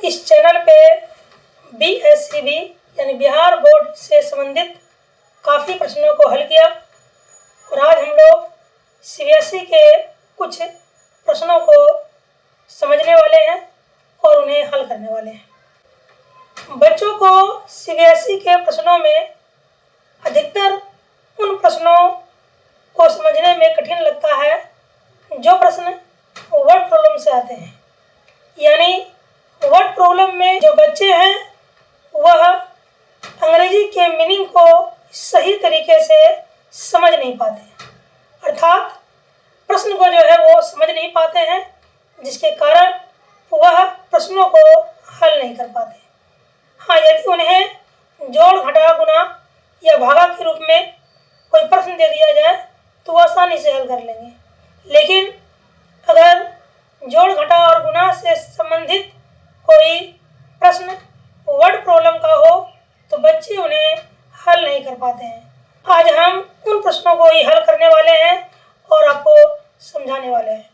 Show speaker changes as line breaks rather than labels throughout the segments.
इस चैनल पे BSCB यानी बिहार बोर्ड से संबंधित काफ़ी प्रश्नों को हल किया और आज हम लोग CBSE के कुछ प्रश्नों को समझने वाले हैं और उन्हें हल करने वाले हैं। बच्चों को CBSE के प्रश्नों में अधिकतर उन प्रश्नों को समझने में कठिन लगता है जो प्रश्न वर्ड प्रॉब्लम से आते हैं। यानी वर्ड प्रॉब्लम में जो बच्चे हैं वह अंग्रेजी के मीनिंग को सही तरीके से समझ नहीं पाते, अर्थात प्रश्न को जो है वो समझ नहीं पाते हैं, जिसके कारण वह प्रश्नों को हल नहीं कर पाते। हाँ, यदि उन्हें जोड़ घटा गुणा या भागा के रूप में कोई प्रश्न दे दिया जाए तो वह आसानी से हल कर लेंगे, लेकिन अगर जोड़ घटा और गुणा से संबंधित कोई प्रश्न वर्ड प्रॉब्लम का हो तो बच्चे उन्हें हल नहीं कर पाते हैं। आज हम उन प्रश्नों को ही हल करने वाले हैं और आपको समझाने वाले हैं।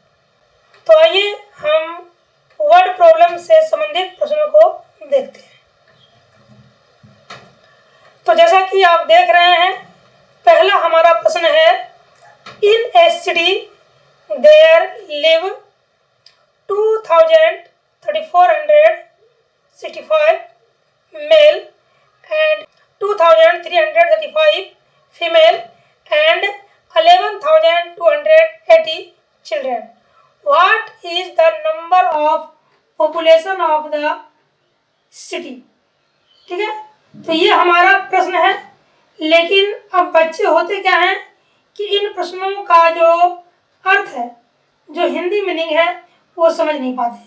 तो आइए हम वर्ड प्रॉब्लम से संबंधित प्रश्नों को देखते हैं। तो जैसा कि आप देख रहे हैं, पहला हमारा प्रश्न है, in a city there live 2365 male and 2335 female and 11,280 children. What is the number of population of the city? ठीक है, तो ये हमारा प्रश्न है। लेकिन अब बच्चे होते क्या हैं कि इन प्रश्नों का जो अर्थ है, जो हिंदी मीनिंग है, वो समझ नहीं पाते।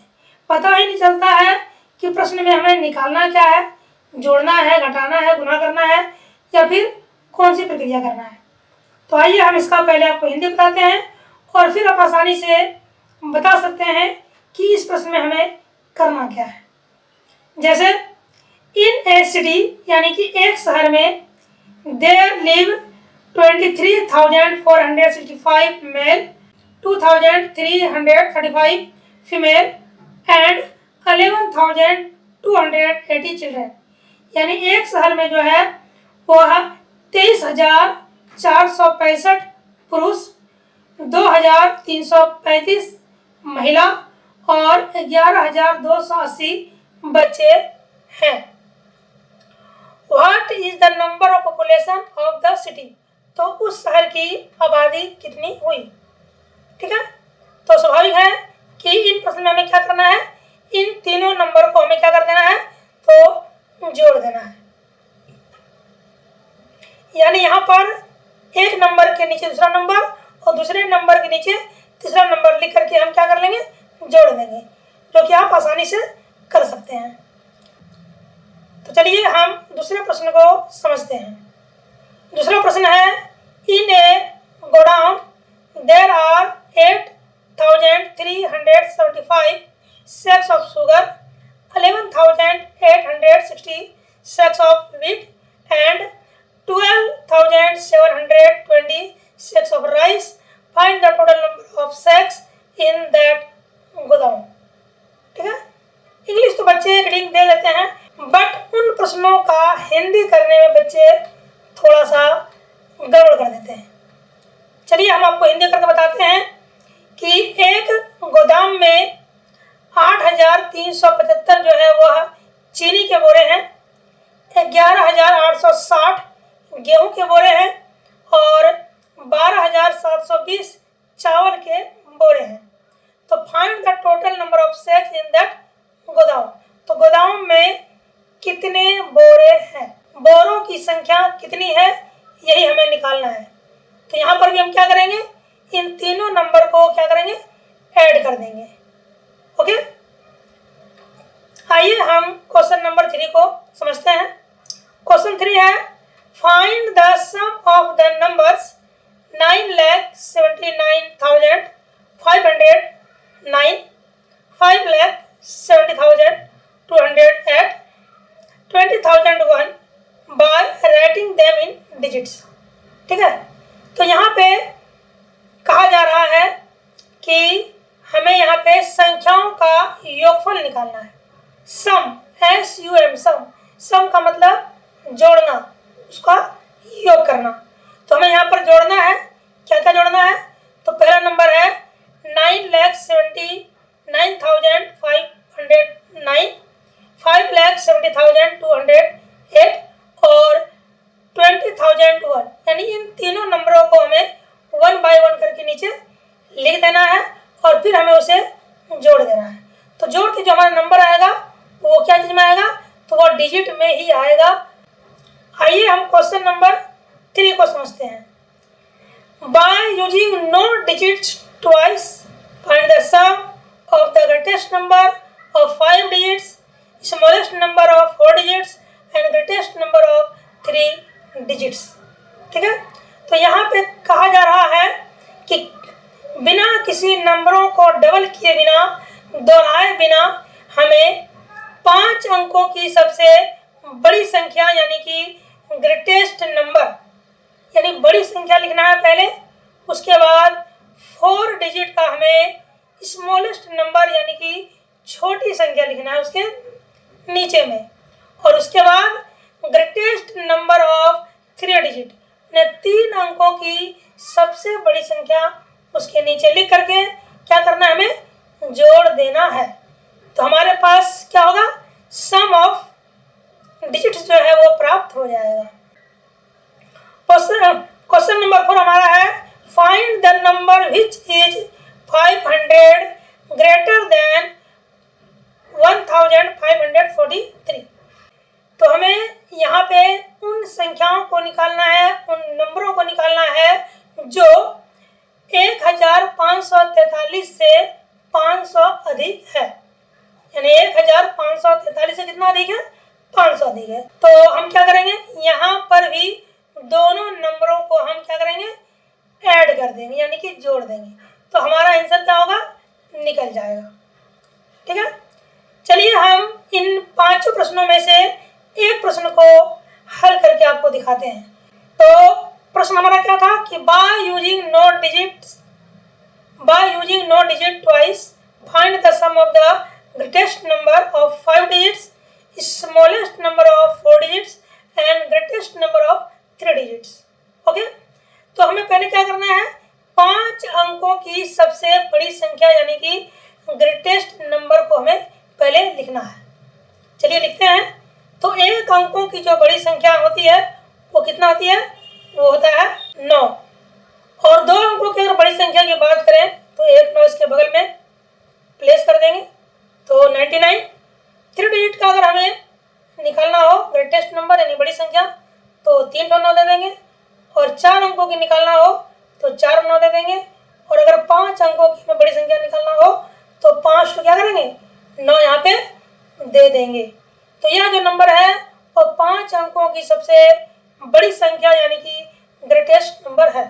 पता ही नहीं चलता है कि प्रश्न में हमें निकालना क्या है, जोड़ना है, घटाना है, गुणा करना है या फिर कौन सी प्रक्रिया करना है। तो आइए हम इसका पहले आपको हिंदी बताते हैं और फिर आप आसानी से बता सकते हैं कि इस प्रश्न में हमें करना क्या है। जैसे इन ए सिटी यानी कि एक शहर में there live 23,465 male, 2,335 female and 11,280 children. यानी एक शहर में जो है वह 23,465 पुरुष, 2,335 महिला और 11,280 बच्चे हैं। What is the number of population of the city? तो उस शहर की आबादी कितनी हुई। ठीक है, तो स्वाभाविक है कि इन प्रश्न में हमें क्या करना है, इन तीनों नंबर को हमें क्या कर देना है, तो जोड़ देना है। यानी यहाँ पर एक नंबर के नीचे दूसरा नंबर और दूसरे नंबर के नीचे तीसरा नंबर लिख करके हम क्या कर लेंगे, जोड़ देंगे, जो कि आप आसानी से कर सकते हैं। तो चलिए हम दूसरे प्रश्न को समझते हैं। दूसरा प्रश्न है, in a godown there are 8,375 sacks of sugar, 11,860 sacks of wheat and 12,720 sacks of rice. Find the total number of sacks in that godown. ठीक है, इंग्लिश तो बच्चे रीडिंग दे लेते हैं, बट उन प्रश्नों का हिंदी करने में बच्चे थोड़ा सा गड़बड़ कर देते हैं। चलिए हम आपको हिंदी करके बताते हैं कि एक गोदाम में 8,375 जो है वह चीनी के बोरे हैं, 11,860 गेहूं के बोरे हैं और 12,720 चावल के बोरे हैं। तो find the total number of sacks in that गोदाम। तो गोदाम में कितने बोरे हैं, बोरों की संख्या कितनी है, यही हमें निकालना है। तो यहाँ पर भी हम क्या करेंगे, इन तीनों नंबर को क्या करेंगे, ऐड कर देंगे। ओके, आइए हम क्वेश्चन नंबर 3 को समझते हैं। क्वेश्चन 3 है, find the sum of the numbers 9,79,509, 5,70,208, 20,001 by writing them in digits। ठीक है, तो यहाँ पे कहा जा रहा है कि हमें यहाँ पे संख्याओं का योगफल निकालना है। सम, SUM, सम, सम का मतलब जोड़ना, उसका योग करना। तो हमें यहाँ पर जोड़ना है, क्या क्या जोड़ना है? तो पहला नंबर है 9,79,509, 5,70,208 और 20,001, यानी इन तीनों नंबरों को हमें 1 बाय 1 करके नीचे लिख देना है और फिर हमें उसे जोड़ देना है। तो जोड़ के जो हमारा नंबर आएगा वो क्या चीज में आएगा? तो वो डिजिट में ही आएगा। आइए हम क्वेश्चन नंबर 3 को समझते हैं। By using no digits twice find the sum of the greatest number of 5 digits, smallest number of 4 digits and greatest number of 3 digits. ठीक है, तो यहाँ पे कहा जा रहा है कि बिना किसी नंबरों को डबल किए बिना, दोहराए बिना, हमें 5 अंकों की सबसे बड़ी संख्या यानी कि ग्रेटेस्ट नंबर यानी बड़ी संख्या लिखना है पहले, उसके बाद 4 डिजिट का हमें स्मॉलेस्ट नंबर यानी कि छोटी संख्या लिखना है उसके नीचे में, और उसके बाद ग्रेटेस्ट नंबर ऑफ 3 डिजिट, 3 अंकों की सबसे बड़ी संख्या उसके नीचे लिख करके क्या करना है? हमें जोड़ देना है। तो हमारे पास क्या होगा? सम ऑफ डिजिट्स जो है वो प्राप्त हो जाएगा। क्वेश्चन नंबर 4 हमारा है find the number which is 500 greater than 1543। तो हमें यहाँ पे उन संख्याओं को निकालना है, उन नंबरों को निकालना है जो 1543 से 500 अधिक है, यानी 1543 से कितना अधिक है? 500 अधिक है। तो हम क्या करेंगे? यहाँ पर भी दोनों नंबरों को हम क्या करेंगे? ऐड कर देंगे, यानी कि जोड़ देंगे। तो हमारा आंसर क्या होगा? निकल जाएगा। ठीक है, चलिए हम इन 5 प्रश्नों में से एक प्रश्न को हल करके आपको दिखाते हैं। तो प्रश्न हमारा क्या था कि by using no digit twice find the sum of the greatest number of 5 digits, smallest number of 4 digits and greatest number of 3 digits. Okay, तो हमें पहले क्या करना है? 5 अंकों की सबसे बड़ी संख्या यानी कि ग्रेटेस्ट नंबर को हमें पहले लिखना है। चलिए लिखते हैं। तो 1 अंकों की जो बड़ी संख्या होती है वो कितना होती है? वो होता है 9। और 2 अंकों की अगर बड़ी संख्या की बात करें तो 1 9 इसके बगल में प्लेस कर देंगे, तो 99। 3 डिजिट का अगर हमें निकालना हो ग्रेटेस्ट नंबर यानी बड़ी संख्या तो 3 9 दे देंगे, और 4 अंकों की निकालना हो तो 4 9 दे देंगे, और अगर 5 अंकों की हमें बड़ी संख्या निकालना हो तो 5 तो क्या करेंगे? 9 यहाँ पे दे देंगे। तो यह जो नंबर है वो 5 अंकों की सबसे बड़ी संख्या यानी कि ग्रेटेस्ट नंबर है।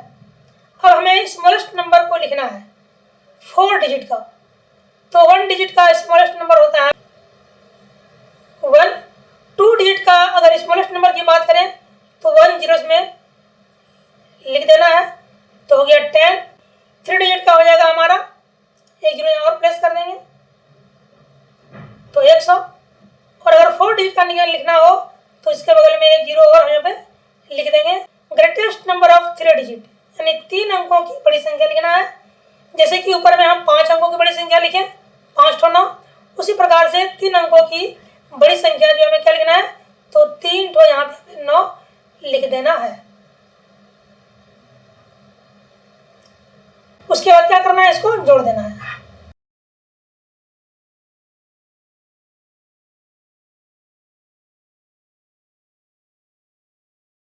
अब हमें स्मॉलेस्ट नंबर को लिखना है 4 डिजिट का। तो 1 डिजिट का स्मॉलेस्ट नंबर होता है 1। 2 डिजिट का अगर स्मॉलेस्ट नंबर की बात करें तो 1 जीरोस में लिख देना है, तो हो गया 10। 3 डिजिट का हो जाएगा हमारा 1 जीरो यहाँ और प्लेस कर देंगे, तो 100। और अगर 4 डिजिट का लिखना हो तो इसके बगल में 1 जीरो और यहाँ पे लिख देंगे। ग्रेटेस्ट नंबर ऑफ 3 डिजिट यानी 3 अंकों की बड़ी संख्या लिखना है। जैसे कि ऊपर में हम 5 अंकों की बड़ी संख्या लिखें 5 9, उसी प्रकार से 3 अंकों की बड़ी संख्या जो हमें क्या लिखना है? तो 3 ठो यहाँ पे 9 लिख देना है। उसके बाद क्या करना है? इसको जोड़ देना है।